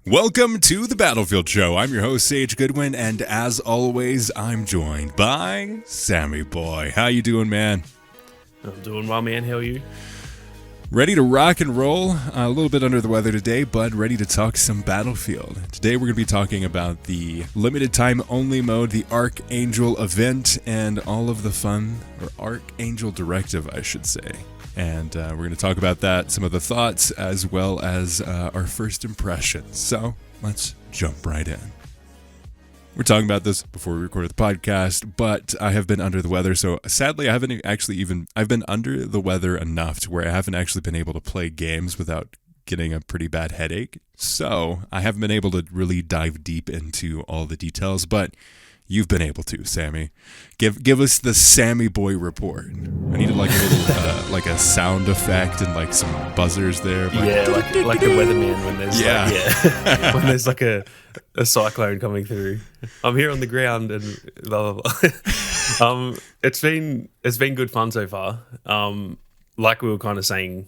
Welcome to the Battlefield Show. I'm your host, Sage Goodwin, and as always, I'm joined by Sammy Boy. How you doing, man? I'm doing well, man. How are you? Ready to rock and roll. A little bit under the weather today, but ready to talk some Battlefield. Today we're going to be talking about the limited time only mode, the Archangel event, and all of the fun, or Archangel directive, I should say. And we're going to talk about that, some of the thoughts, as well as our first impressions. So let's jump right in. We're talking about this before we recorded the podcast, but I have been under the weather. So sadly, I haven't actually I've been under the weather enough to where I haven't actually been able to play games without getting a pretty bad headache. So I haven't been able to really dive deep into all the details, but you've been able to, Sammy. Give us the Sammy Boy report. I needed like a little like a sound effect and like some buzzers there. Like the weatherman when there's when there's like a cyclone coming through. I'm here on the ground and blah blah blah. It's been good fun so far. Like we were kind of saying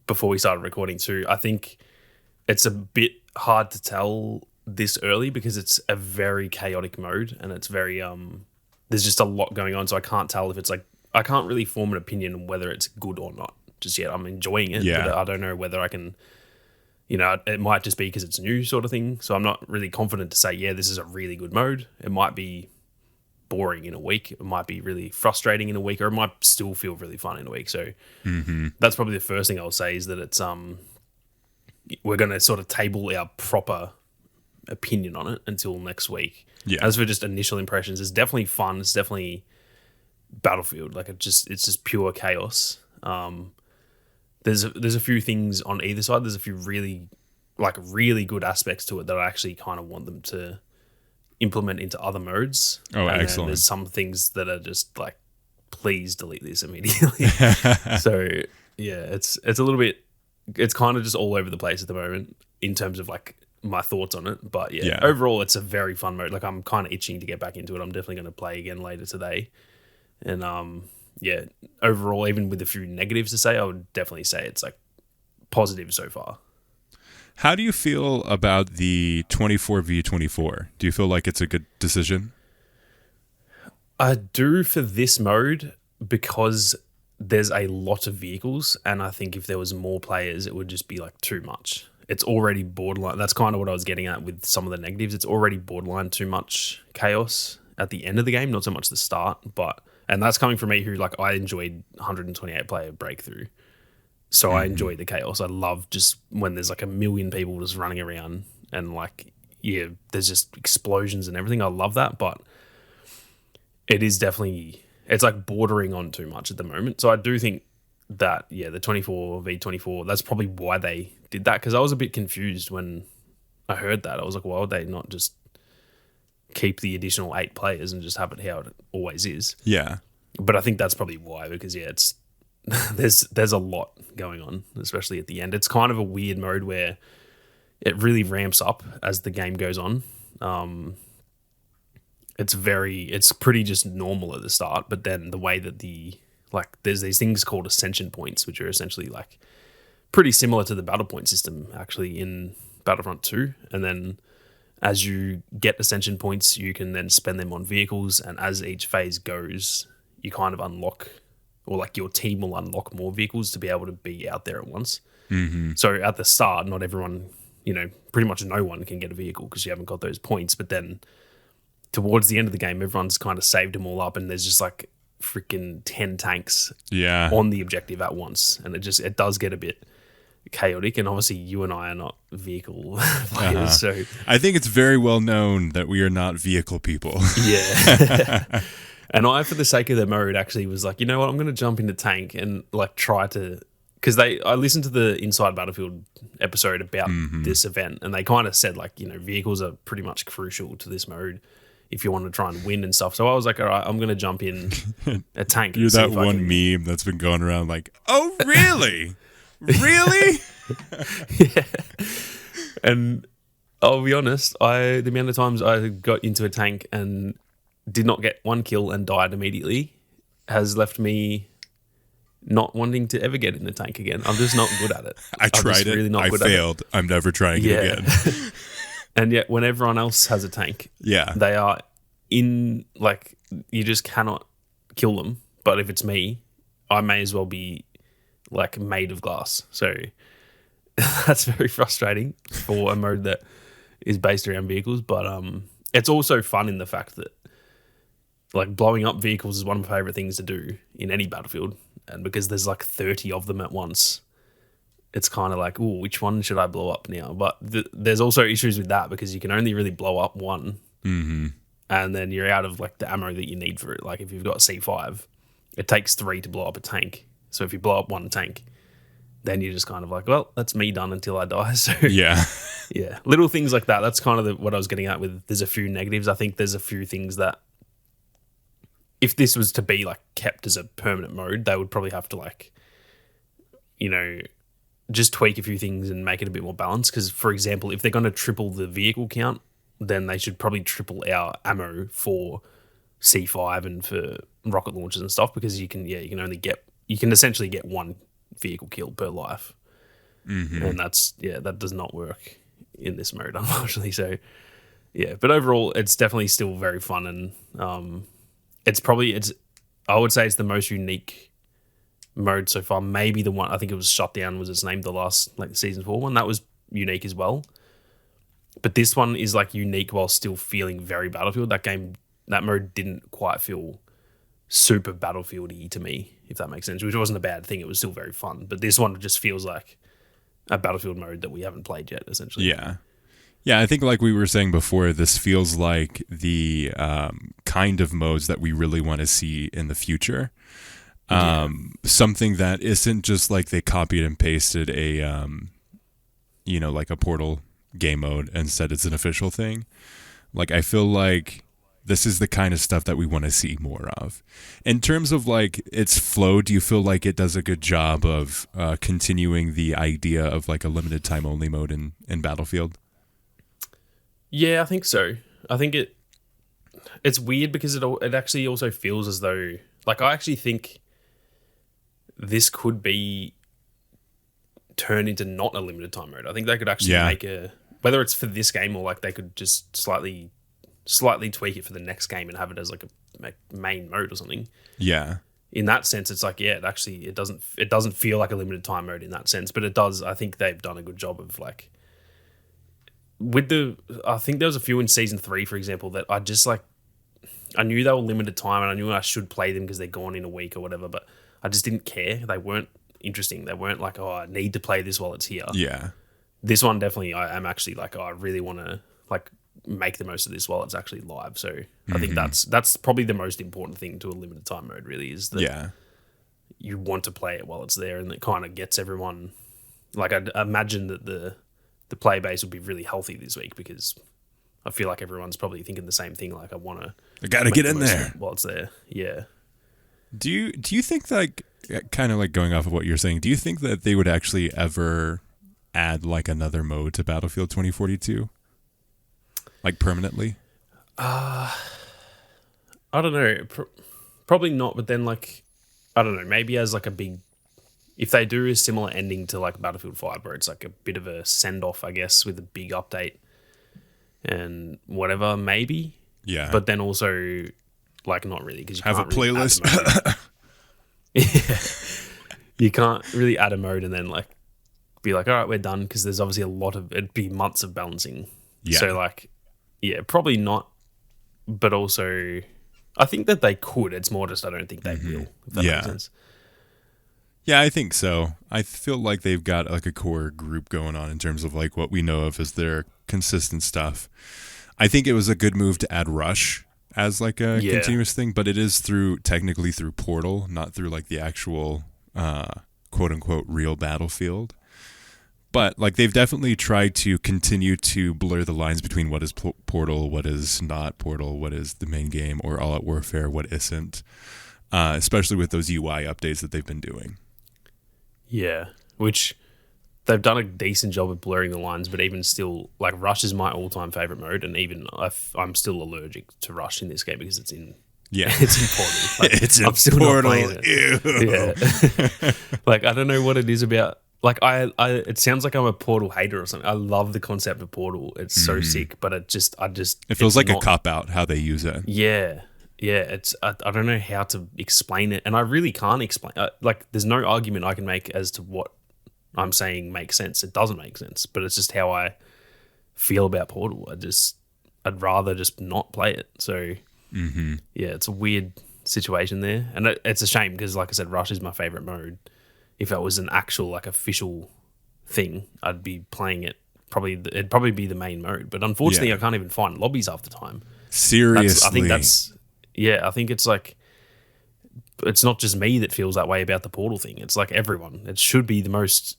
before we started recording too, I think it's a bit hard to tell this early because it's a very chaotic mode and it's very there's just a lot going on, so I can't tell if it's like I can't really form an opinion on whether it's good or not just yet. I'm enjoying it, but I don't know whether I can, it might just be because it's new sort of thing, so I'm not really confident to say this is a really good mode. It might be boring in a week, it might be really frustrating in a week, or it might still feel really fun in a week. So that's probably the first thing I'll say is that it's we're going to sort of table our proper opinion on it until next week. As for just initial impressions, it's definitely fun. It's definitely Battlefield. Like it's just pure chaos. There's a few things on either side. There's a few really good aspects to it that I actually kind of want them to implement into other modes. Oh, and excellent. There's some things that are just like, please delete this immediately. So it's a little bit. It's kind of just all over the place at the moment in terms of like my thoughts on it, but overall it's a very fun mode. Like I'm kind of itching to get back into it. I'm definitely going to play again later today, and overall, even with a few negatives to say, I would definitely say it's like positive so far. How do you feel about the 24v24? Do you feel like it's a good decision? I do for this mode because there's a lot of vehicles, and I think if there was more players, it would just be like too much. It's already borderline. That's kind of what I was getting at with some of the negatives. It's already borderline too much chaos at the end of the game, not so much the start. And that's coming from me who, like, I enjoyed 128 player breakthrough. So I enjoy the chaos. I love just when there's like a million people just running around and like, there's just explosions and everything. I love that. But it is definitely, it's like bordering on too much at the moment. So I do think that, the 24v24, that's probably why they did that, because I was a bit confused when I heard that. I was like, why would they not just keep the additional 8 players and just have it how it always is? Yeah. But I think that's probably why, because it's there's a lot going on, especially at the end. It's kind of a weird mode where it really ramps up as the game goes on. It's pretty just normal at the start, but then the way that there's these things called ascension points, which are essentially like pretty similar to the battle point system actually in Battlefront 2. And then as you get ascension points, you can then spend them on vehicles. And as each phase goes, you kind of unlock, or like your team will unlock more vehicles to be able to be out there at once. So at the start, not everyone, pretty much no one can get a vehicle because you haven't got those points. But then towards the end of the game, everyone's kind of saved them all up, and there's just like freaking 10 tanks on the objective at once. And it does get a bit chaotic, and obviously you and I are not vehicle players, so I think it's very well known that we are not vehicle people. And I, for the sake of the mode, actually was like, you know what, I'm going to jump into tank and like try to, because I listened to the Inside Battlefield episode about this event, and they kind of said like, vehicles are pretty much crucial to this mode if you want to try and win and stuff. So I was like, all right, I'm going to jump in a tank. You're that one meme that's been going around like, oh, really? Really? And I'll be honest, the amount of times I got into a tank and did not get one kill and died immediately has left me not wanting to ever get in the tank again. I'm just not good at it. I tried it. Really not I failed. I'm never trying it again. And yet when everyone else has a tank, they are in, like, you just cannot kill them. But if it's me, I may as well be, like, made of glass. So that's very frustrating for a mode that is based around vehicles. But it's also fun in the fact that, like, blowing up vehicles is one of my favorite things to do in any Battlefield. And because there's like 30 of them at once, it's kind of like, ooh, which one should I blow up now? But there's also issues with that because you can only really blow up one. Mm-hmm. And then you're out of, like, the ammo that you need for it. Like, if you've got C5, it takes 3 to blow up a tank. So if you blow up one tank, then you're just kind of like, well, that's me done until I die. So yeah, little things like that. That's kind of what I was getting at with. There's a few negatives. I think there's a few things that, if this was to be, like, kept as a permanent mode, they would probably have to, like, you know, just tweak a few things and make it a bit more balanced. Because, for example, if they're going to triple the vehicle count, then they should probably triple our ammo for C5 and for rocket launchers and stuff, because you can essentially get one vehicle kill per life. Mm-hmm. And that does not work in this mode, unfortunately. So yeah, but overall it's definitely still very fun, and I would say it's the most unique mode so far. Maybe the one, I think it was Shutdown was its name, the last, like, the season 4 one, that was unique as well. But this one is, like, unique while still feeling very Battlefield. That mode didn't quite feel super Battlefield-y to me, if that makes sense, which wasn't a bad thing. It was still very fun. But this one just feels like a Battlefield mode that we haven't played yet, essentially. Yeah. Yeah, I think, like we were saying before, this feels like the kind of modes that we really want to see in the future. Something that isn't just like they copied and pasted a, like a Portal game mode and said it's an official thing. Like, I feel like this is the kind of stuff that we want to see more of. In terms of, like, its flow, do you feel like it does a good job of continuing the idea of, like, a limited time only mode in Battlefield? Yeah, I think so. I think it's weird because it actually also feels as though, like, I actually think this could be turned into not a limited time mode. I think they could actually make whether it's for this game or, like, they could just slightly tweak it for the next game and have it as, like, a main mode or something. Yeah. In that sense, it's like, it doesn't feel like a limited time mode in that sense, but it does. I think they've done a good job of, like, I think there was a few in season 3, for example, that I just, like, I knew they were limited time and I knew I should play them because they're gone in a week or whatever, but I just didn't care. They weren't interesting. They weren't like, oh, I need to play this while it's here. Yeah. This one definitely, I am actually like, oh, I really want to, like, make the most of this while it's actually live. So I think that's probably the most important thing to a limited time mode, really, is that you want to play it while it's there, and it kind of gets everyone, like, I'd imagine that the play base would be really healthy this week, because I feel like everyone's probably thinking the same thing. Like, I got to get in there while it's there. Yeah. Do you think, like, kind of like going off of what you're saying, do you think that they would actually ever add, like, another mode to Battlefield 2042? Like, permanently? I don't know. Probably not, but then, like, I don't know, maybe as, like, if they do a similar ending to, like, Battlefield 5, where it's like a bit of a send-off, I guess, with a big update and whatever, maybe. Yeah. But then also, like, not really, because you have can't a playlist. You can't really add a mode and then, like, be like, all right, we're done, because there's obviously it'd be months of balancing. Yeah. So, like, yeah, probably not. But also, I think that they could. It's more just I don't think they will, if that makes sense. Yeah, I think so. I feel like they've got, like, a core group going on in terms of, like, what we know of as their consistent stuff. I think it was a good move to add Rush as, like, a continuous thing, but it is technically through Portal, not through, like, the actual quote unquote real Battlefield. But, like, they've definitely tried to continue to blur the lines between what is Portal, what is not Portal, what is the main game, or All Out Warfare, what isn't, especially with those UI updates that they've been doing. Yeah, which they've done a decent job of blurring the lines, but even still, like, Rush is my all-time favorite mode, and even I'm still allergic to Rush in this game because it's in Portal. Like, it's in Portal. Yeah. Like, I don't know what it is about like it sounds like I'm a Portal hater or something. I love the concept of Portal. It's so sick, but it feels like not, a cop out how they use it. Yeah. It's I don't know how to explain it, and I really can't explain. Like, there's no argument I can make as to what I'm saying makes sense. It doesn't make sense, but it's just how I feel about Portal. I'd rather just not play it. So yeah, it's a weird situation there, and it's a shame because, like I said, Rush is my favorite mode. If it was an actual like official thing, I'd be playing it. It'd probably be the main mode, but unfortunately, I can't even find lobbies half the time. Seriously, I think it's like, it's not just me that feels that way about the Portal thing. It's like everyone. It should be the most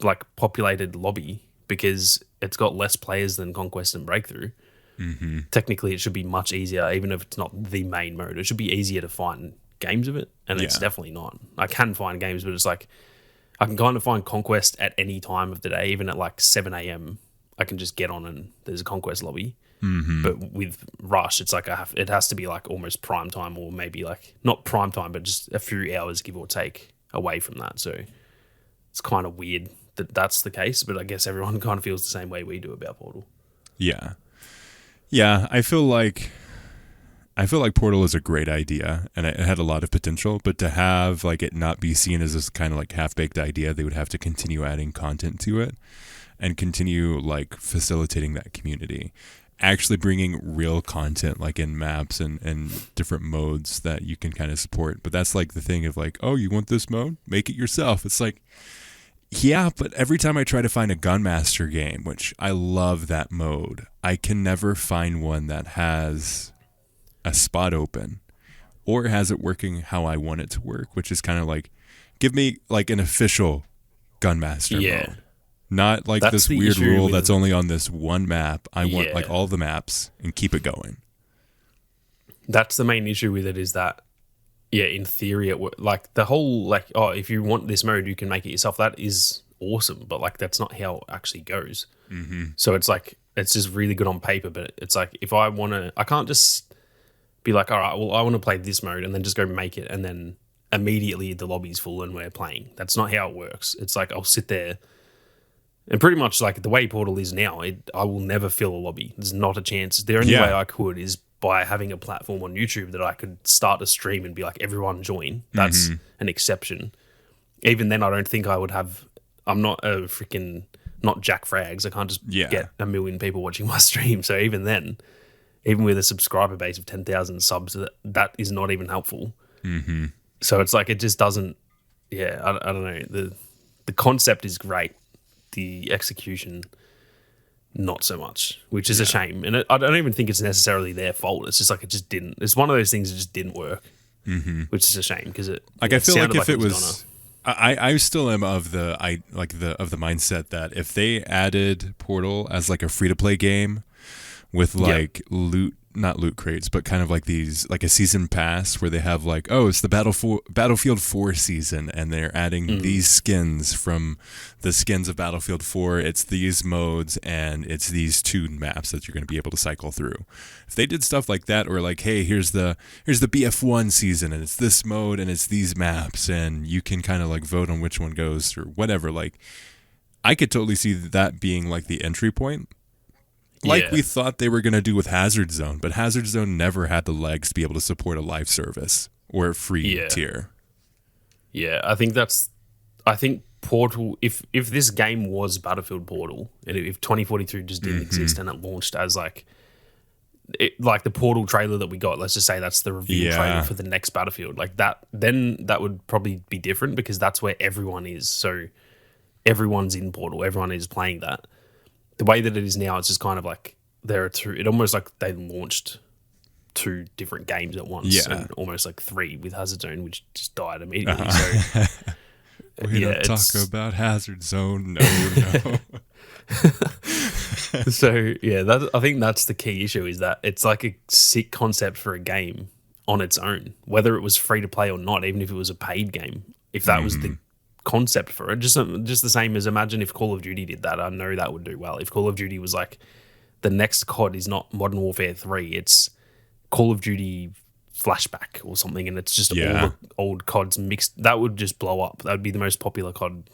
like populated lobby because it's got less players than Conquest and Breakthrough. Technically, it should be much easier, even if it's not the main mode. It should be easier to find games of it, and it's definitely not. I can find games, but it's like I can kind of find Conquest at any time of the day, even at like 7 a.m. I can just get on and there's a Conquest lobby. But with Rush, it's like it has to be like almost prime time, or maybe like not prime time, but just a few hours, give or take, away from that. So it's kind of weird that that's the case, but I guess everyone kind of feels the same way we do about Portal. Yeah, I feel like Portal is a great idea, and it had a lot of potential. But to have like it not be seen as this kind of like half-baked idea, they would have to continue adding content to it and continue like facilitating that community, actually bringing real content like in maps and different modes that you can kind of support. But that's like the thing of like, oh, you want this mode? Make it yourself. It's like, yeah, but every time I try to find a Gunmaster game, which I love that mode, I can never find one that has a spot open or has it working how I want it to work, which is kind of like, give me like an official Gunmaster mode. Not like this weird rule that's only on this one map. I want like all the maps and keep it going. That's the main issue with it, is that, in theory, like the whole like, oh, if you want this mode, you can make it yourself. That is awesome, but like that's not how it actually goes. So it's like, it's just really good on paper, but it's like, if I want to, I can't just be like, all right, well, I want to play this mode and then just go make it, and then immediately the lobby's full and we're playing. That's not how it works. It's like, I'll sit there. And pretty much like the way Portal is now, I will never fill a lobby. There's not a chance. The only way I could is by having a platform on YouTube that I could start a stream and be like, everyone join. That's an exception. Even then, I don't think I would have. I'm not not Jack Frags. I can't just get a million people watching my stream. So even then, even with a subscriber base of 10,000 subs, that is not even helpful. So it's like, it just doesn't. Yeah, I don't know. The concept is great. The execution, not so much, which is a shame. And I don't even think it's necessarily their fault. It's just like, it just didn't. It's one of those things that just didn't work, which is a shame because it. Like, I feel like if it was, I still am of the mindset that if they added Portal as like a free to play game with like not loot crates, but kind of like these, like a season pass where they have like, oh, it's the Battlefield 4 season, and they're adding these skins from the skins of Battlefield 4. It's these modes, and it's these 2 maps that you're going to be able to cycle through. If they did stuff like that, or like, hey, here's the BF1 season, and it's this mode, and it's these maps, and you can kind of like vote on which one goes or whatever. Like, I could totally see that being like the entry point. Like we thought they were going to do with Hazard Zone, but Hazard Zone never had the legs to be able to support a live service or a free tier. Yeah, I think Portal, if this game was Battlefield Portal, and if 2042 just didn't exist and it launched as like the Portal trailer that we got, let's just say that's the review trailer for the next Battlefield, like that, then that would probably be different because that's where everyone is. So everyone's in Portal, everyone is playing that. The way that it is now, it's just kind of like it almost like they launched 2 different games at once, and almost like 3 with Hazard Zone, which just died immediately. So we don't talk about Hazard Zone. No. So I think that's the key issue, is that it's like a sick concept for a game on its own, whether it was free to play or not, even if it was a paid game. If that was the concept for it, just the same as, imagine if Call of Duty did that. I know that would do well. If Call of Duty was like, the next COD is not Modern Warfare 3, it's Call of Duty Flashback or something, and it's just all the old CODs mixed, that would just blow up. That would be the most popular COD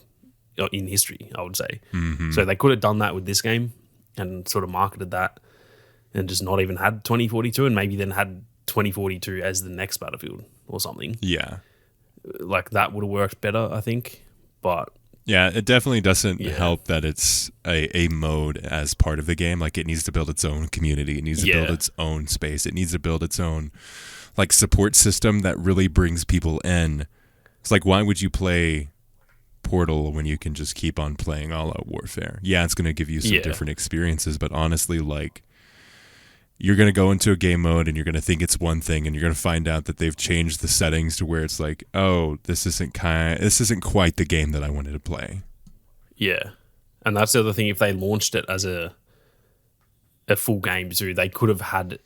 in history, I would say. Mm-hmm. So they could have done that with this game and sort of marketed that and just not even had 2042 and maybe then had 2042 as the next Battlefield or something. Yeah. Like that would have worked better, I think. But yeah, it definitely doesn't help that it's a mode as part of the game. Like it needs to build its own community. It needs to build its own space. It needs to build its own like support system that really brings people in. It's like, why would you play Portal when you can just keep on playing All Out Warfare? Yeah, it's going to give you some different experiences, but honestly, like, you're going to go into a game mode and you're going to think it's one thing, and you're going to find out that they've changed the settings to where it's like, oh, this isn't quite the game that I wanted to play. Yeah, and that's the other thing. If they launched it as a full game through, they could have had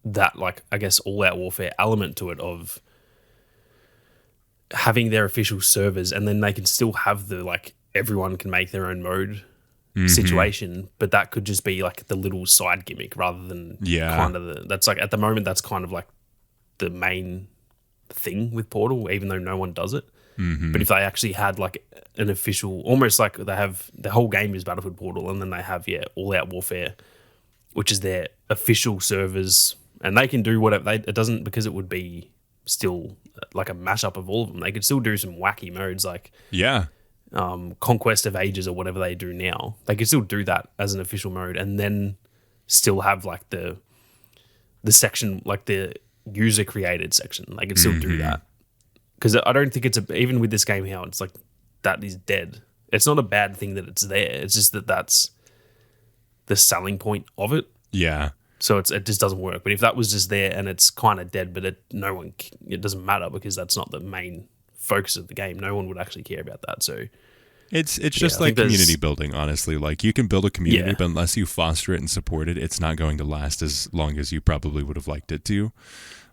that, like, I guess, All Out Warfare element to it of having their official servers, and then they can still have the, like, everyone can make their own mode situation, but that could just be like the little side gimmick rather than kind of that's like, at the moment, that's kind of like the main thing with Portal, even though no one does it. But if they actually had like an official, almost like they have, the whole game is Battlefield Portal, and then they have All Out Warfare, which is their official servers, and they can do whatever it doesn't, because it would be still like a mashup of all of them. They could still do some wacky modes like Conquest of Ages or whatever they do now. They could still do that as an official mode, and then still have like the section, like the user created section. They could still do that, because I don't think it's even with this game how it's like that is dead. It's not a bad thing that it's there. It's just that's the selling point of it. Yeah. So it just doesn't work. But if that was just there and it's kind of dead, but it doesn't matter, because that's not the main focus of the game. No one would actually care about that. So it's just like community building, honestly. Like, you can build a community, but unless you foster it and support it, it's not going to last as long as you probably would have liked it to.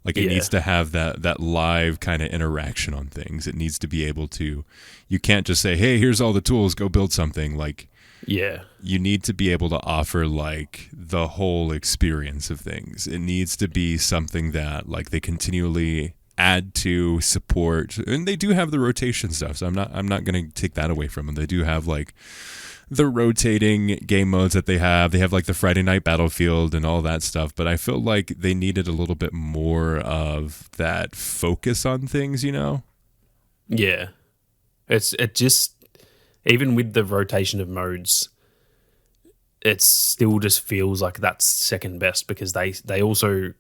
Like, it needs to have that live kind of interaction on things. It needs to be able to, you can't just say, hey, here's all the tools, go build something. Like, you need to be able to offer like the whole experience of things. It needs to be something that like they continually add to, support, and they do have the rotation stuff. So I'm not going to take that away from them. They do have like the rotating game modes that they have. They have like the Friday Night Battlefield and all that stuff. But I feel like they needed a little bit more of that focus on things, you know? Yeah, it just, even with the rotation of modes, it still just feels like that's second best, because they also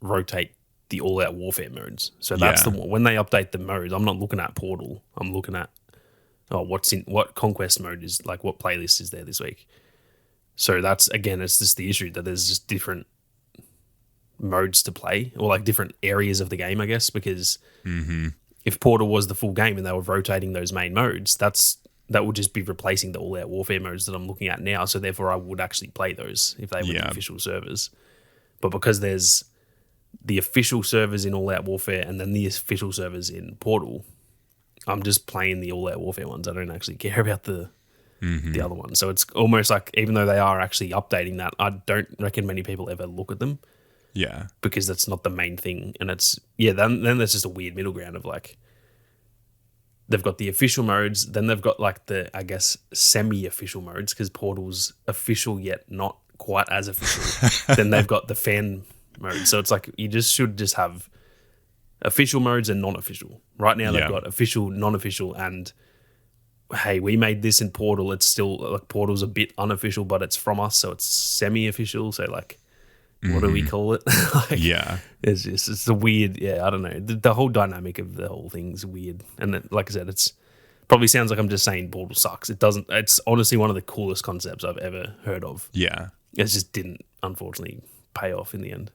rotate the All Out Warfare modes. So that's the one. When they update the modes, I'm not looking at Portal. I'm looking at what Conquest mode is, like what playlist is there this week. So that's, again, it's just the issue that there's just different modes to play, or like different areas of the game, I guess, because if Portal was the full game and they were rotating those main modes, that would just be replacing the All Out Warfare modes that I'm looking at now. So therefore, I would actually play those if they were the official servers. But because there's the official servers in All Out Warfare and then the official servers in Portal, I'm just playing the All Out Warfare ones. I don't actually care about the other ones. So it's almost like, even though they are actually updating that, I don't reckon many people ever look at them. Yeah. Because that's not the main thing. And it's, then there's just a weird middle ground of like, they've got the official modes, then they've got like the, I guess, semi-official modes, because Portal's official yet not quite as official. Then they've got the fan mode. So it's like, you just should just have official modes and non-official. Right now they've got official, non-official, and hey, we made this in Portal. It's still, like, Portal's a bit unofficial, but it's from us, so it's semi-official. So like, what do we call it? Like, it's a weird, I don't know. The whole dynamic of the whole thing's weird. And like I said, it's probably sounds like I'm just saying Portal sucks. It doesn't. It's honestly one of the coolest concepts I've ever heard of. Yeah. It just didn't, unfortunately, pay off in the end.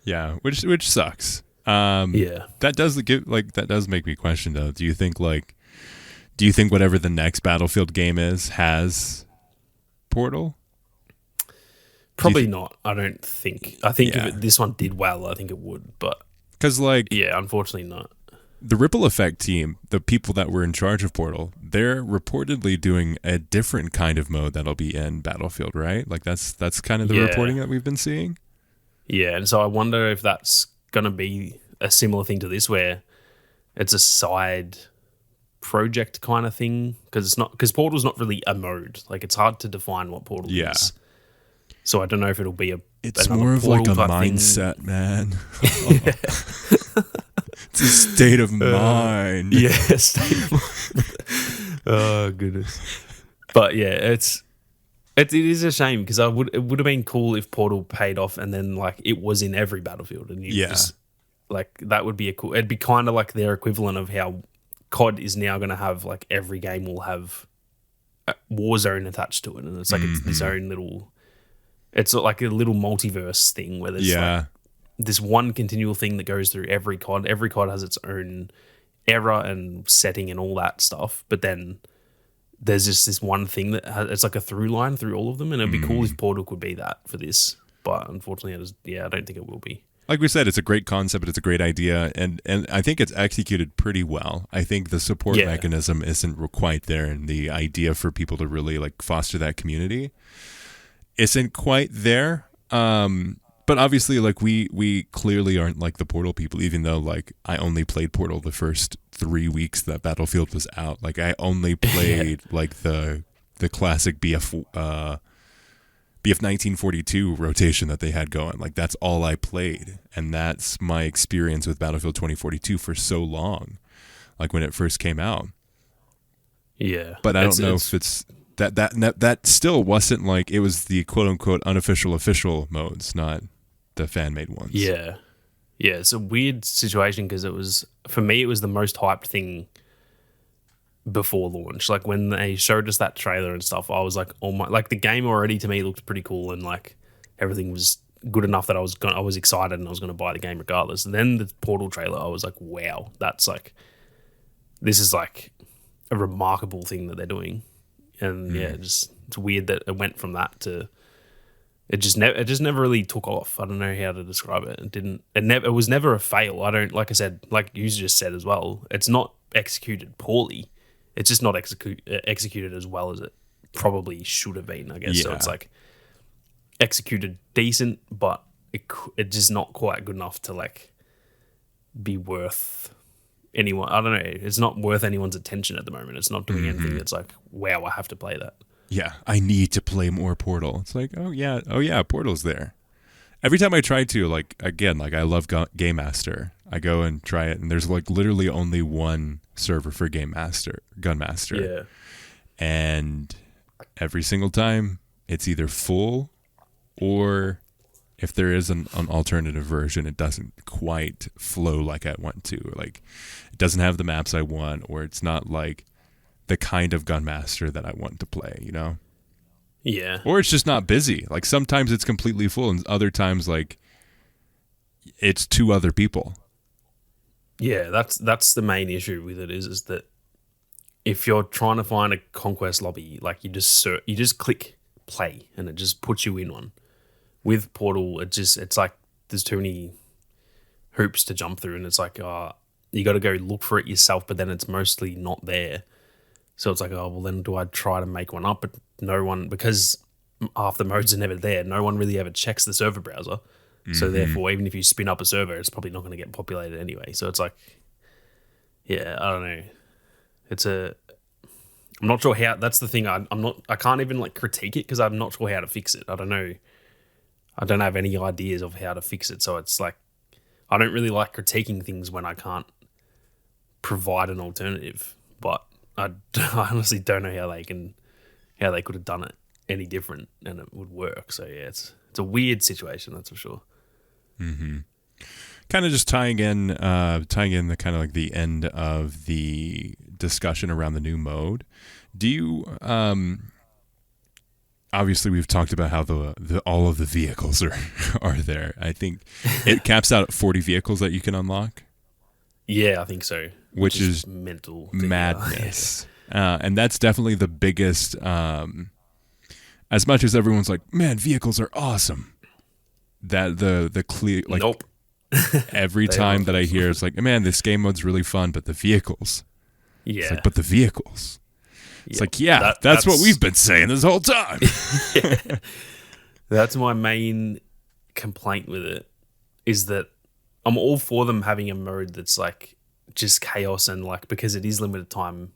Yeah, which sucks. That does make me question, though. Do you think whatever the next Battlefield game has Portal? Probably not. I don't think. I think if this one did well, I think it would. But because unfortunately not. The Ripple Effect team, the people that were in charge of Portal, they're reportedly doing a different kind of mode that'll be in Battlefield, right? Like that's kind of the reporting that we've been seeing. Yeah, and so I wonder if that's going to be a similar thing to this, where it's a side project kind of thing because Portal's not really a mode. Like it's hard to define what Portal is. So I don't know if it'll be it's more of like a mindset, thing. Man. It's a state of mind. Yeah, state of mind. Oh goodness. But yeah, it is a shame because it would have been cool if Portal paid off and then like it was in every Battlefield and you just like that would be it'd be kind of like their equivalent of how COD is now going to have like every game will have a Warzone attached to it and it's like it's this own little it's like a little multiverse thing where there's like this one continual thing that goes through every COD. Every COD has its own era and setting and all that stuff, but then there's just this one thing that it's like a through line through all of them, and it'd be cool if Portal could be that for this. But unfortunately, I don't think it will be. Like we said, it's a great concept, it's a great idea, and I think it's executed pretty well. I think the support mechanism isn't quite there, and the idea for people to really like foster that community isn't quite there. But obviously, like we clearly aren't like the Portal people, even though like I only played Portal the first 3 weeks that Battlefield was out. Like I only played like the classic BF 1942 rotation that they had going. Like that's all I played, and that's my experience with Battlefield 2042 for so long. Like when it first came out. Yeah, but I don't know if it's that still wasn't like it was the quote unquote unofficial official modes, not the fan made ones. Yeah, it's a weird situation because it was for me it was the most hyped thing before launch. Like when they showed us that trailer and stuff, I was like, oh my! Like the game already to me looked pretty cool and like everything was good enough that I was excited and I was going to buy the game regardless. And then the Portal trailer, I was like, wow, that's like this is like a remarkable thing that they're doing. And it's weird that it went from that to it just never really took off. I don't know how to describe it. It was never a fail. Like I said, like you just said as well, it's not executed poorly. It's just not executed as well as it probably should have been, I guess. Yeah. So it's like executed decent, but it's just not quite good enough to like be worth anyone. I don't know. It's not worth anyone's attention at the moment. It's not doing anything that's like, wow, I have to play that. Yeah, I need to play more Portal. It's like, oh yeah, Portal's there. Every time I try to, like, again, like I love Game Master. I go and try it, and there's like literally only one server for Gunmaster. Yeah. And every single time, it's either full, or if there is an alternative version, it doesn't quite flow like I want to. Like, it doesn't have the maps I want, or it's not like the kind of Gunmaster that I want to play, you know? Yeah. Or it's just not busy. Like sometimes it's completely full and other times like it's 2 other people. Yeah, that's the main issue with it is that if you're trying to find a conquest lobby, like you just click play and it just puts you in one. With Portal, it's like there's too many hoops to jump through and it's like you got to go look for it yourself, but then it's mostly not there. So it's like, oh, well, then do I try to make one up? But no one, because half the modes are never there, no one really ever checks the server browser. So therefore, even if you spin up a server, it's probably not going to get populated anyway. So it's like, yeah, I don't know. I'm not sure how, that's the thing. I can't even like critique it because I'm not sure how to fix it. I don't know. I don't have any ideas of how to fix it. So it's like, I don't really like critiquing things when I can't provide an alternative, but I honestly don't know how they could have done it any different and it would work. So yeah, it's a weird situation, that's for sure. Kind of just tying in the kind of like the end of the discussion around the new mode. Do you obviously we've talked about how the all of the vehicles are there. I think it caps out at 40 vehicles that you can unlock. Yeah, I think so. Which is mental madness. And that's definitely the biggest, as much as everyone's like, man, vehicles are awesome. That the clear, like, nope. Every time that I hear, it's like, man, this game mode's really fun, but the vehicles. Yeah. It's like, but the vehicles. It's like, yeah, that's what we've been saying this whole time. Yeah. That's my main complaint with it, is that I'm all for them having a mode that's like just chaos and like, because it is limited time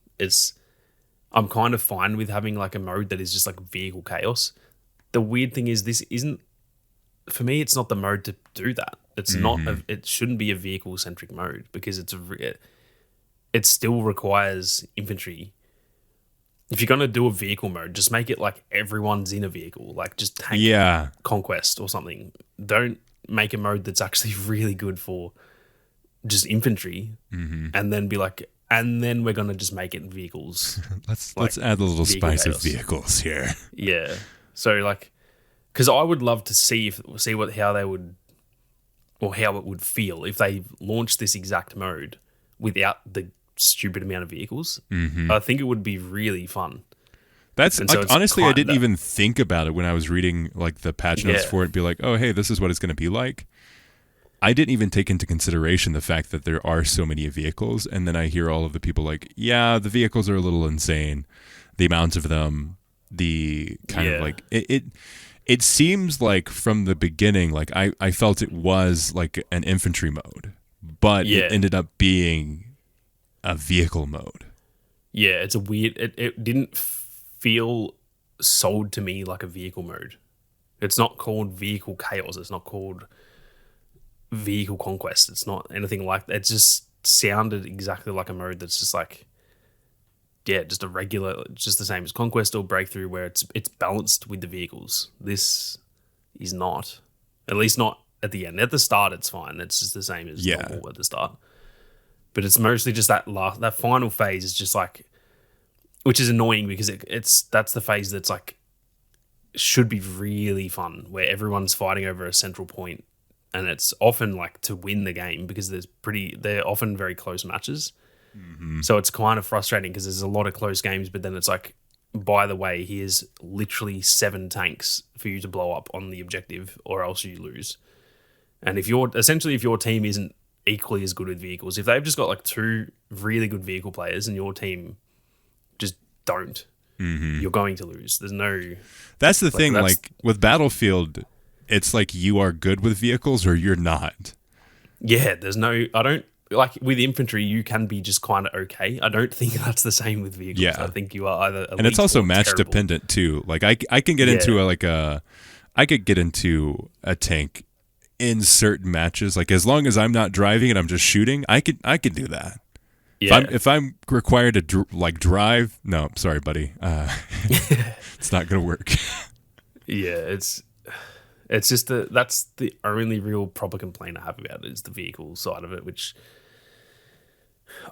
I'm kind of fine with having like a mode that is just like vehicle chaos. The weird thing is this isn't, for me, it's not the mode to do that. It's not, it shouldn't be a vehicle centric mode because it still requires infantry. If you're going to do a vehicle mode, just make it like everyone's in a vehicle, like just tank conquest or something. Don't make a mode that's actually really good for just infantry and then be like, and then we're going to just make it vehicles. Let's add a little spice of vehicles here. Yeah. So like, because I would love to see how they would, or how it would feel if they launched this exact mode without the stupid amount of vehicles. I think it would be really fun. That's like, honestly, I didn't even think about it when I was reading like the patch notes for it. Be like, oh, hey, this is what it's going to be like. I didn't even take into consideration the fact that there are so many vehicles, and then I hear all of the people like, yeah, the vehicles are a little insane. The amount of them, the kind of like it seems like from the beginning, like I felt it was like an infantry mode, but it ended up being a vehicle mode. Yeah, it's a weird. It didn't feel sold to me like a vehicle mode. It's not called vehicle chaos. It's not called vehicle conquest. It's not anything like that. It just sounded exactly like a mode that's just like, just a regular, just the same as conquest or breakthrough, where it's balanced with the vehicles. This is not, at least not at the end. At the start, it's fine. It's just the same as normal at the start. But it's mostly just that final phase is just like, which is annoying because that's the phase that's like should be really fun, where everyone's fighting over a central point, and it's often like to win the game because they're often very close matches. So it's kind of frustrating because there's a lot of close games, but then it's like, by the way, here's literally 7 tanks for you to blow up on the objective, or else you lose. And if your team isn't equally as good with vehicles, if they've just got like 2 really good vehicle players and your team just don't, you're going to lose. There's no. That's the thing. Like with Battlefield, it's like you are good with vehicles or you're not. Yeah, there's no. I don't. Like with infantry, you can be just kind of okay. I don't think that's the same with vehicles. Yeah. I think you are either elite, and it's also match terrible. Dependent too. Like I can get into I could get into a tank in certain matches. Like as long as I'm not driving and I'm just shooting, I could do that. Yeah. If I'm required to drive, no, sorry, buddy. It's not gonna work. Yeah, it's just that's the only real proper complaint I have about it is the vehicle side of it, which.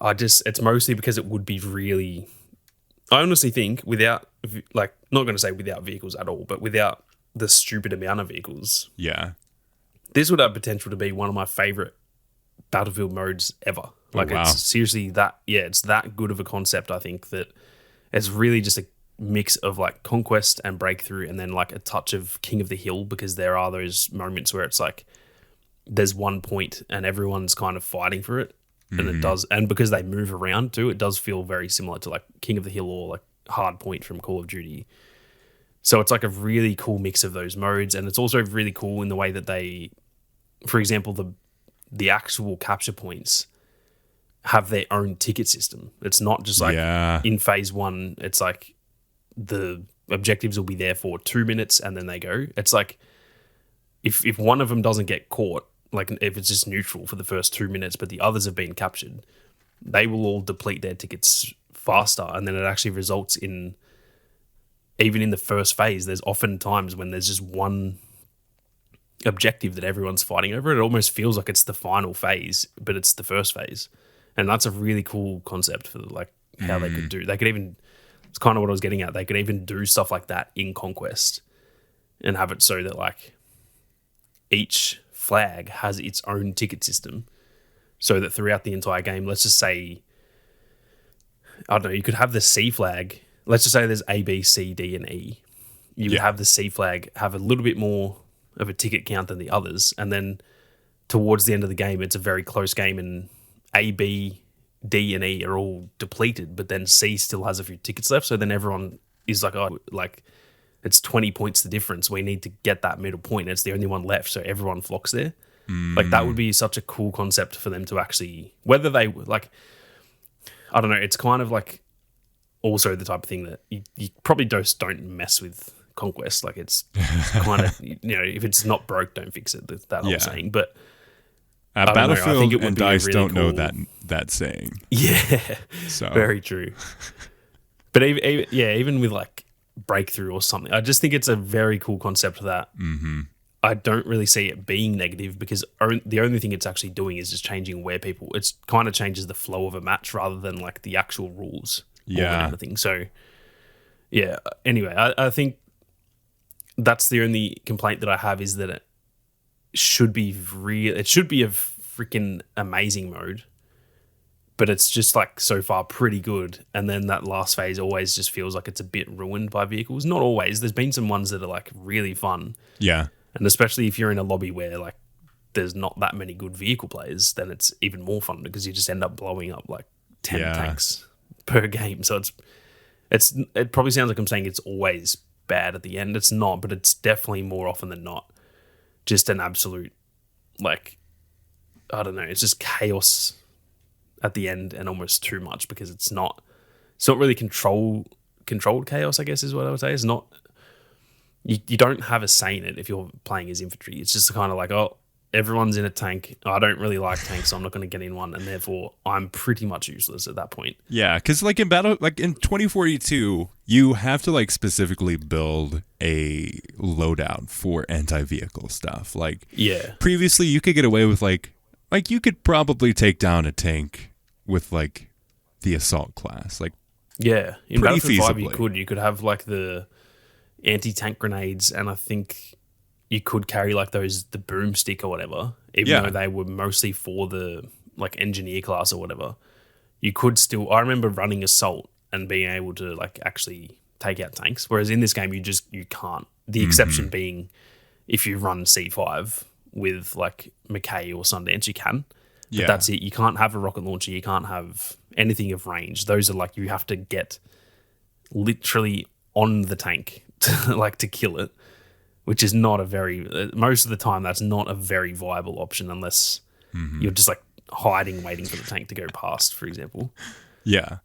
It's mostly because it would be really, I honestly think without, like, not going to say without vehicles at all, but without the stupid amount of vehicles. Yeah. This would have potential to be one of my favorite Battlefield modes ever. Like, it's seriously it's that good of a concept, I think, that it's really just a mix of like conquest and breakthrough and then like a touch of King of the Hill, because there are those moments where it's like there's one point and everyone's kind of fighting for it. And it does, and because they move around too, it does feel very similar to like King of the Hill or like Hard Point from Call of Duty. So it's like a really cool mix of those modes, and it's also really cool in the way that they, for example, the actual capture points have their own ticket system. It's not just like in phase 1, it's like the objectives will be there for 2 minutes and then they go. It's like if one of them doesn't get caught, like if it's just neutral for the first 2 minutes, but the others have been captured, they will all deplete their tickets faster. And then it actually results in, even in the first phase, there's often times when there's just one objective that everyone's fighting over. It almost feels like it's the final phase, but it's the first phase. And that's a really cool concept for like how they could do. They could even, it's kind of what I was getting at. They could even do stuff like that in Conquest and have it so that like each flag has its own ticket system, so that throughout the entire game, let's just say, I don't know, you could have the C flag. Let's just say there's A, B, C, D, and E. You would have the C flag have a little bit more of a ticket count than the others, and then towards the end of the game, it's a very close game, and A, B, D, and E are all depleted, but then C still has a few tickets left. So then everyone is like, oh, like, it's 20 points the difference. We need to get that middle point. It's the only one left, so everyone flocks there. Like, that would be such a cool concept for them to actually, whether they, like, I don't know, it's kind of like also the type of thing that you probably just don't mess with Conquest. Like it's kind of, if it's not broke, don't fix it. That whole saying. But I don't know. I Battlefield think it would and be DICE really don't know cool. that saying. Yeah, So very true. But even with like Breakthrough or something, I just think it's a very cool concept that I don't really see it being negative, because the only thing it's actually doing is just changing where people. It's kind of changes the flow of a match rather than like the actual rules. More than anything. So yeah. Anyway, I think that's the only complaint that I have, is that it should be real. It should be a freaking amazing mode, but it's just like so far pretty good. And then that last phase always just feels like it's a bit ruined by vehicles. Not always. There's been some ones that are like really fun. Yeah. And especially if you're in a lobby where like there's not that many good vehicle players, then it's even more fun, because you just end up blowing up like 10 tanks per game. So it probably sounds like I'm saying it's always bad at the end. It's not, but it's definitely more often than not just an absolute, like, I don't know, it's just chaos at the end, and almost too much, because it's not really controlled chaos, I guess is what I would say. It's not, you don't have a say in it if you're playing as infantry. It's just kind of like, oh, everyone's in a tank. I don't really like tanks, so I'm not going to get in one, and therefore I'm pretty much useless at that point. Yeah, because like in 2042, you have to like specifically build a loadout for anti-vehicle stuff. Like, previously you could get away with like you could probably take down a tank with like the assault class. Like, in Battlefield 5 feasibly. you could have like the anti-tank grenades, and I think you could carry like the boomstick or whatever, even though they were mostly for the like engineer class or whatever. You could still, I remember running assault and being able to like actually take out tanks, whereas in this game you can't. The exception being if you run C5 with like McKay or Sundance, you can. But that's it. You can't have a rocket launcher. You can't have anything of range. Those are like, you have to get literally on the tank to kill it, which is not a very, most of the time that's not a very viable option, unless you're just like hiding, waiting for the tank to go past, for example. Yeah.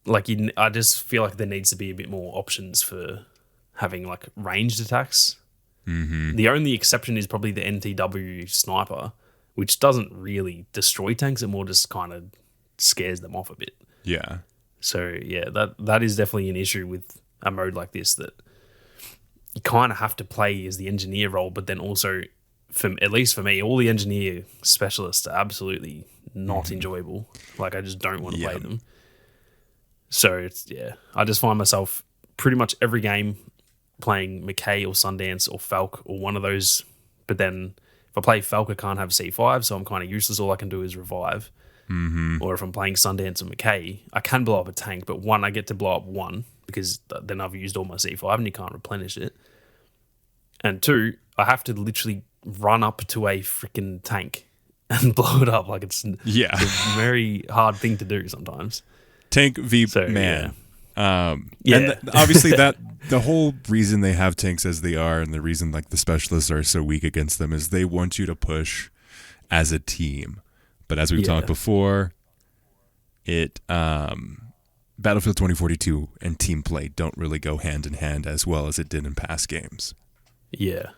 Like I just feel like there needs to be a bit more options for having like ranged attacks. The only exception is probably the NTW sniper, which doesn't really destroy tanks. It more just kind of scares them off a bit. Yeah. So yeah, that is definitely an issue with a mode like this, that you kind of have to play as the engineer role, but then also, at least for me, all the engineer specialists are absolutely not enjoyable. Like, I just don't want to play them. So I just find myself pretty much every game playing McKay or Sundance or Falk or one of those. But then if I play Falk, I can't have C5, so I'm kind of useless. All I can do is revive. Or if I'm playing Sundance or McKay, I can blow up a tank, but one, I get to blow up one, because then I've used all my C5 and you can't replenish it. And two, I have to literally run up to a freaking tank and blow it up. Like, it's a very hard thing to do sometimes. Tank v man. And obviously that the whole reason they have tanks as they are, and the reason like the specialists are so weak against them, is they want you to push as a team. But as we've talked before, Battlefield 2042 and team play don't really go hand in hand as well as it did in past games. Yeah,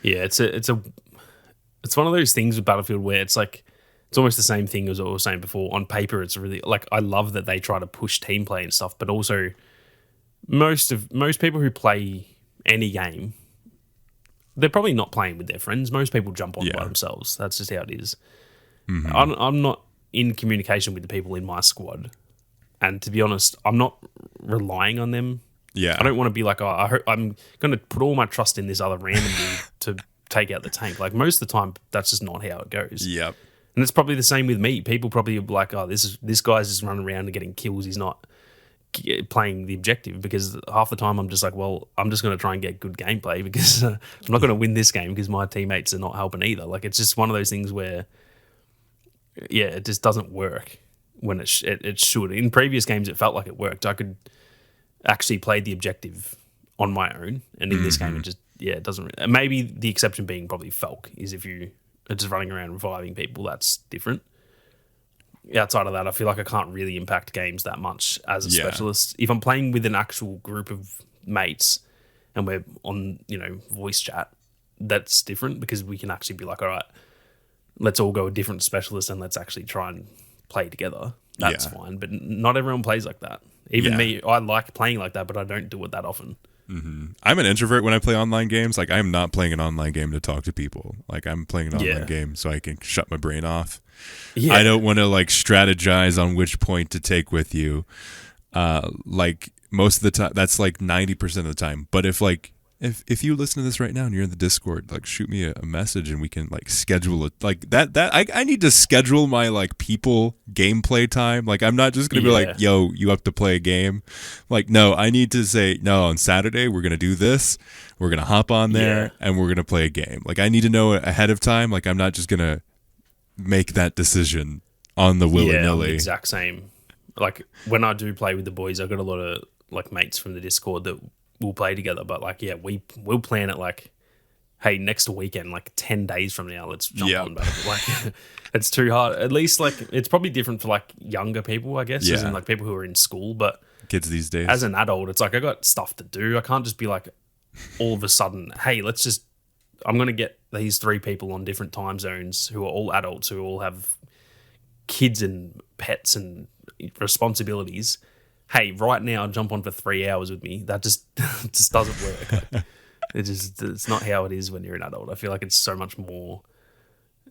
it's one of those things with Battlefield where it's like, it's almost the same thing as what I was saying before. On paper, it's really like, I love that they try to push team play and stuff, but also most people who play any game, they're probably not playing with their friends. Most people jump on by themselves. That's just how it is. I'm not in communication with the people in my squad, and to be honest, I'm not relying on them. I don't want to be like, I'm going to put all my trust in this other random dude to take out the tank. Like, most of the time, that's just not how it goes. And it's probably the same with me. People probably are like, oh, this guy's just running around and getting kills. He's not playing the objective, because half the time I'm just like, well, I'm just going to try and get good gameplay, because I'm not going to win this game because my teammates are not helping either. Like, it's just one of those things where, it just doesn't work when it should. In previous games, it felt like it worked. I could actually play the objective on my own, and in this game, it just, it doesn't. Maybe the exception being probably Falk, is if you are just running around reviving people, that's different. outside of that, I feel like I can't really impact games that much as a specialist. If I'm playing with an actual group of mates and we're on, voice chat, that's different because we can actually be like, all right, let's all go a different specialist and let's actually try and play together. That's fine. But not everyone plays like that. Even me, I like playing like that, but I don't do it that often. Mm-hmm. I'm an introvert when I play online games. Like, I'm not playing an online game to talk to people. Like, I'm playing an online game so I can shut my brain off. I don't want to like strategize on which point to take with you. Like most of the time, that's like 90% of the time. But if you listen to this right now and you're in the Discord, like shoot me a message and we can like schedule it like that. I need to schedule my like people gameplay time. Like I'm not just gonna be like, yo, you have to play a game. Like, no, I need to say, no, on Saturday we're gonna do this. We're gonna hop on there and we're gonna play a game. Like I need to know ahead of time. Like I'm not just gonna make that decision on the willy-nilly. Yeah, exact same. Like when I do play with the boys, I've got a lot of like mates from the Discord that we'll play together, but like we'll plan it like, hey, next weekend, like 10 days from now, let's jump on. But like it's too hard. At least like it's probably different for like younger people, I guess, as in like people who are in school. But kids these days, as an adult, it's like I got stuff to do. I can't just be like all of a sudden, hey, I'm gonna get these 3 people on different time zones who are all adults who all have kids and pets and responsibilities. Hey, right now, jump on for 3 hours with me. That just doesn't work. Like, it's not how it is when you're an adult. I feel like it's so much more.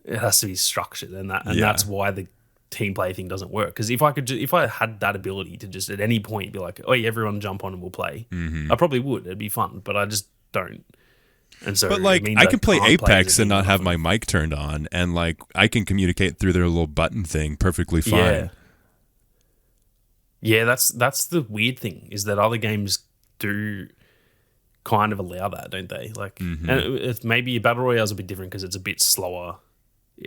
It has to be structured, and that's why the team play thing doesn't work. Because if I had that ability to just at any point be like, oh, everyone jump on and we'll play, I probably would. It'd be fun, but I just don't. And so, but like, I can play Apex and not have my mic turned on, and like I can communicate through their little button thing perfectly fine. Yeah, that's the weird thing is that other games do kind of allow that, don't they? Like, and it's maybe Battle Royale is a bit different because it's a bit slower,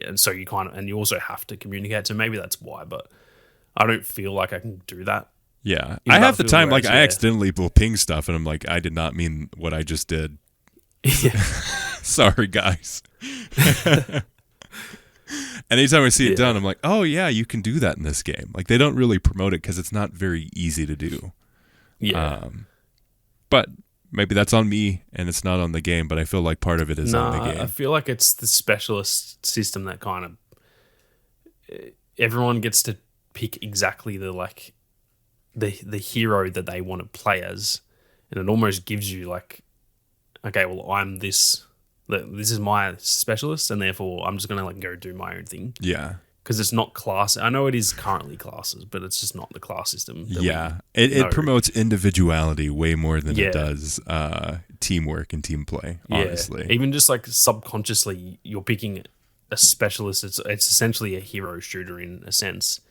and so you and you also have to communicate. So maybe that's why. But I don't feel like I can do that. Yeah, I have the time. Like, I accidentally will ping stuff, and I'm like, I did not mean what I just did. Sorry, guys. Anytime I see it done, I'm like, oh yeah, you can do that in this game. Like they don't really promote it because it's not very easy to do. But maybe that's on me and it's not on the game, but I feel like part of it is on the game. I feel like it's the specialist system that kind of everyone gets to pick exactly the hero that they want to play as, and it almost gives you like, okay, well, I'm this is my specialist, and therefore I'm just going to like go do my own thing. Yeah. Because it's not class. I know it is currently classes, but it's just not the class system. It promotes individually way more than it does teamwork and team play, honestly. Even just like subconsciously, you're picking a specialist. It's essentially a hero shooter in a sense.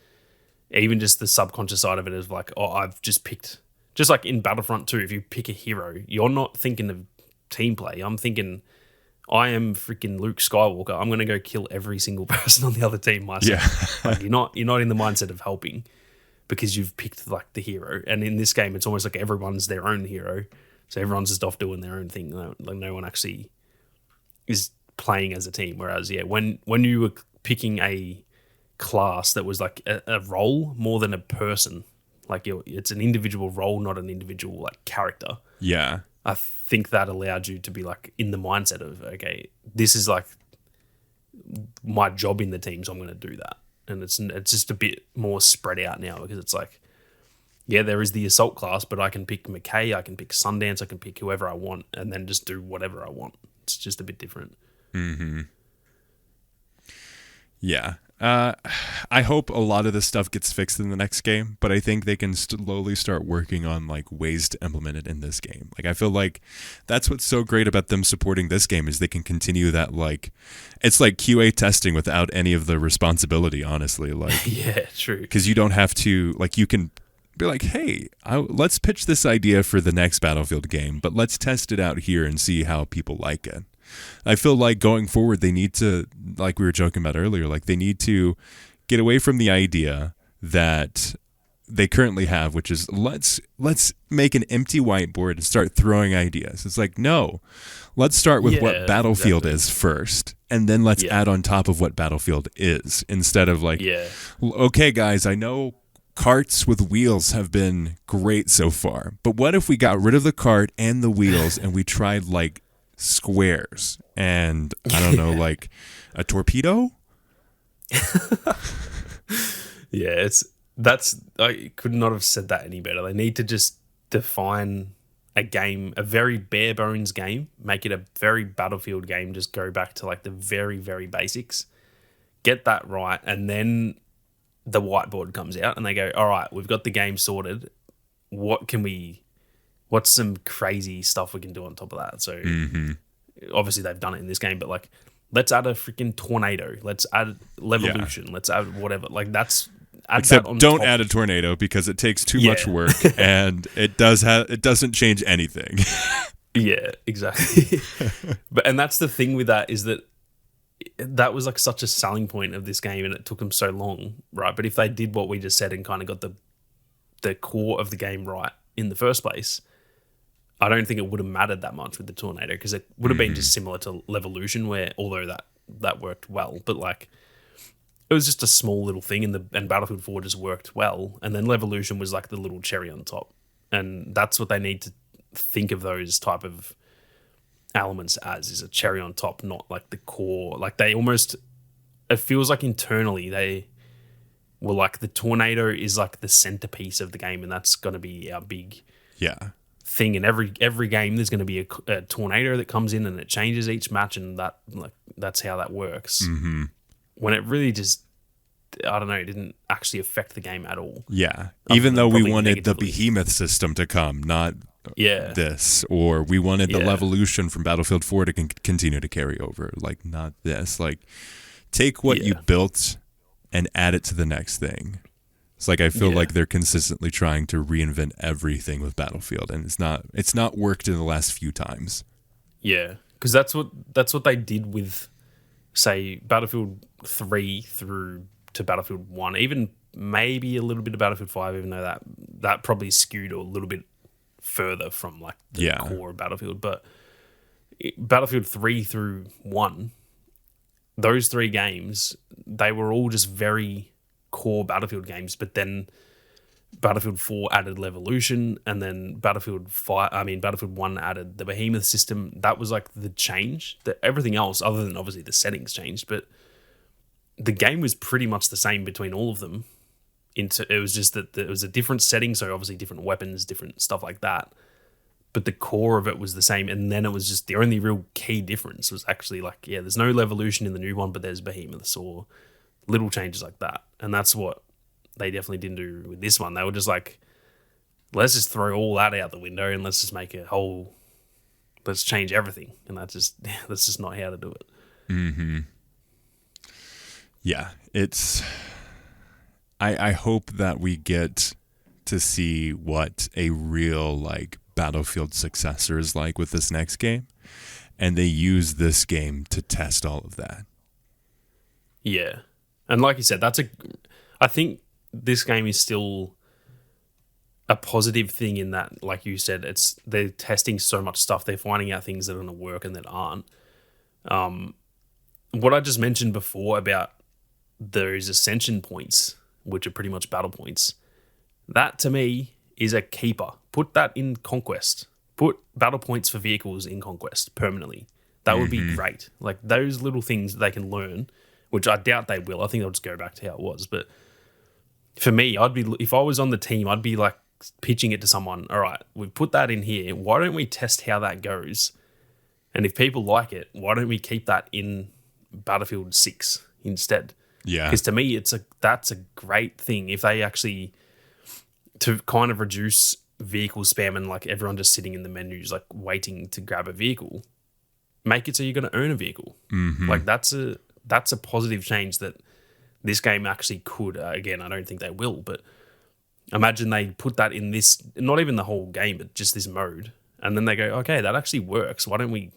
Even just the subconscious side of it is like, oh, I've just picked... Just like in Battlefront 2, if you pick a hero, you're not thinking of team play. I'm thinking... I am freaking Luke Skywalker. I'm going to go kill every single person on the other team myself. Yeah. Like you're not in the mindset of helping because you've picked like the hero. And in this game, it's almost like everyone's their own hero. So everyone's just off doing their own thing. Like no one actually is playing as a team. Whereas, when you were picking a class that was like a role more than a person, like it's an individual role, not an individual like character. Yeah. I think that allowed you to be like in the mindset of, okay, this is like my job in the team, so I'm going to do that. And it's just a bit more spread out now because it's like, there is the assault class, but I can pick McKay, I can pick Sundance, I can pick whoever I want, and then just do whatever I want. It's just a bit different. Mm-hmm. Yeah. I hope a lot of this stuff gets fixed in the next game, but I think they can slowly start working on like ways to implement it in this game. Like I feel like that's what's so great about them supporting this game is they can continue that, like it's like QA testing without any of the responsibility, honestly. Like yeah, true. Because you don't have to, like, you can be like, hey, let's pitch this idea for the next Battlefield game, but let's test it out here and see how people like it. I feel like going forward, they need to, like we were joking about earlier, like they need to get away from the idea that they currently have, which is let's make an empty whiteboard and start throwing ideas. It's like, no, let's start with what Battlefield is first, and then let's add on top of what Battlefield is, instead of like, okay, guys, I know carts with wheels have been great so far, but what if we got rid of the cart and the wheels and we tried like squares and I don't know, like a torpedo? I could not have said that any better. They need to just define a game, a very bare bones game, make it a very Battlefield game, just go back to like the very, very basics, get that right, and then the whiteboard comes out and they go, all right, we've got the game sorted. What's some crazy stuff we can do on top of that? So obviously they've done it in this game, but like, let's add a freaking tornado. Let's add Levolution. Let's add whatever. Like Except don't add a tornado because it takes too much work and it doesn't change anything. Yeah, exactly. And that's the thing with that, is that was like such a selling point of this game, and it took them so long, right? But if they did what we just said and kind of got the core of the game right in the first place, I don't think it would have mattered that much with the tornado, because it would have been just similar to Levolution, where although that worked well, but like it was just a small little thing, and Battlefield 4 just worked well, and then Levolution was like the little cherry on top, and that's what they need to think of those type of elements as, is a cherry on top, not like the core. Like it feels like internally they were like, the tornado is like the centerpiece of the game, and that's going to be our big thing. In every game there's going to be a tornado that comes in and it changes each match, and that's how that works. When it really just, I don't know, it didn't actually affect the game at all. Yeah, even though we wanted the behemoth system to come, not this, or we wanted the Levolution from Battlefield 4 to continue to carry over, like not this. Like, take what you built and add it to the next thing. It's like I feel like they're consistently trying to reinvent everything with Battlefield, and it's not worked in the last few times. Yeah, because that's what they did with, say, Battlefield 3 through to Battlefield 1, even maybe a little bit of Battlefield 5, even though that probably skewed a little bit further from like the core of Battlefield. But Battlefield 3 through 1, those three games, they were all just very core Battlefield games, but then Battlefield 4 added Levolution, and then Battlefield 1 added the Behemoth system. That was like the change. Everything else, other than obviously the settings, changed, but the game was pretty much the same between all of them. It was just that it was a different setting, so obviously different weapons, different stuff like that. But the core of it was the same, and then it was just the only real key difference was actually like, there's no Levolution in the new one, but there's Behemoths or little changes like that. And that's what they definitely didn't do with this one. They were just like, let's just throw all that out the window and let's just make let's change everything. And that's just not how to do it. Yeah, I hope that we get to see what a real like Battlefield successor is like with this next game, and they use this game to test all of that. Yeah, and like you said, I think this game is still a positive thing in that, like you said, they're testing so much stuff, they're finding out things that are going to work and that aren't. What I just mentioned before about those ascension points, which are pretty much battle points, that to me is a keeper. Put that in Conquest. Put battle points for vehicles in Conquest permanently. That would be great. Like those little things that they can learn, which I doubt they will. I think they'll just go back to how it was. But for me, if I was on the team, I'd be like pitching it to someone. All right, we've put that in here. Why don't we test how that goes? And if people like it, why don't we keep that in Battlefield 6 instead? Yeah. Because to me, that's a great thing. If they actually, to kind of reduce vehicle spam and like everyone just sitting in the menus like waiting to grab a vehicle, make it so you're going to earn a vehicle. Like that's a positive change that this game actually could. Again, I don't think they will, but imagine they put that in this, not even the whole game, but just this mode, and then they go, okay, that actually works. Why don't we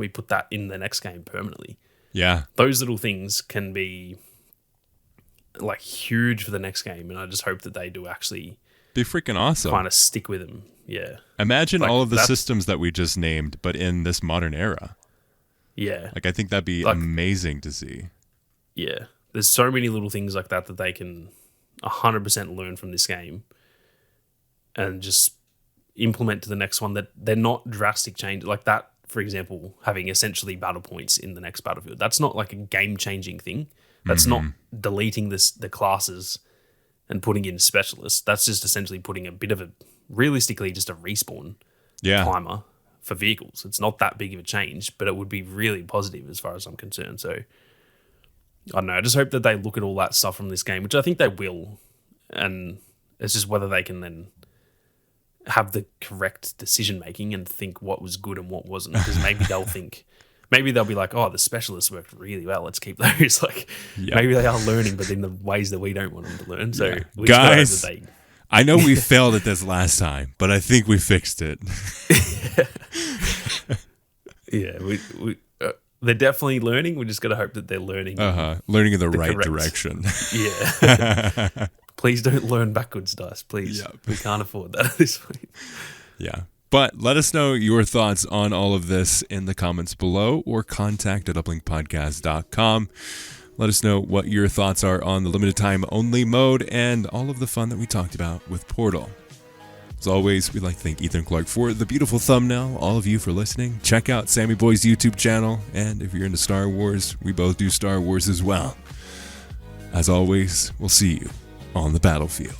put that in the next game permanently? Yeah, those little things can be like huge for the next game, and I just hope that they do actually Be freaking awesome. kind of stick with them. Yeah. Imagine all of the systems that we just named, but in this modern era. Yeah. Like, I think that'd be amazing to see. Yeah. There's so many little things like that they can 100% learn from this game and just implement to the next one, that they're not drastic change. Like that, for example, having essentially battle points in the next Battlefield. That's not like a game-changing thing. That's not deleting the classes and putting in specialists. That's just essentially putting a bit of realistically just a respawn timer for vehicles. It's not that big of a change, but it would be really positive as far as I'm concerned. So I don't know. I just hope that they look at all that stuff from this game, which I think they will. And it's just whether they can then have the correct decision making and think what was good and what wasn't. Because maybe they'll be like, oh, the specialists worked really well, let's keep those. Like, maybe they are learning, but in the ways that we don't want them to learn. So, guys, I know we failed at this last time, but I think we fixed it. Yeah, they're definitely learning. We just got to hope that they're learning. Learning in the right direction. Yeah. Please don't learn backwards, Dice. Please. Yep. We can't afford that at this point. Yeah. But let us know your thoughts on all of this in the comments below, or contact at uplinkpodcast.com. Let us know what your thoughts are on the limited time only mode and all of the fun that we talked about with Portal. As always, we'd like to thank Ethan Clark for the beautiful thumbnail, all of you for listening. Check out Sammy Boy's YouTube channel, and if you're into Star Wars, we both do Star Wars as well. As always, we'll see you on the battlefield.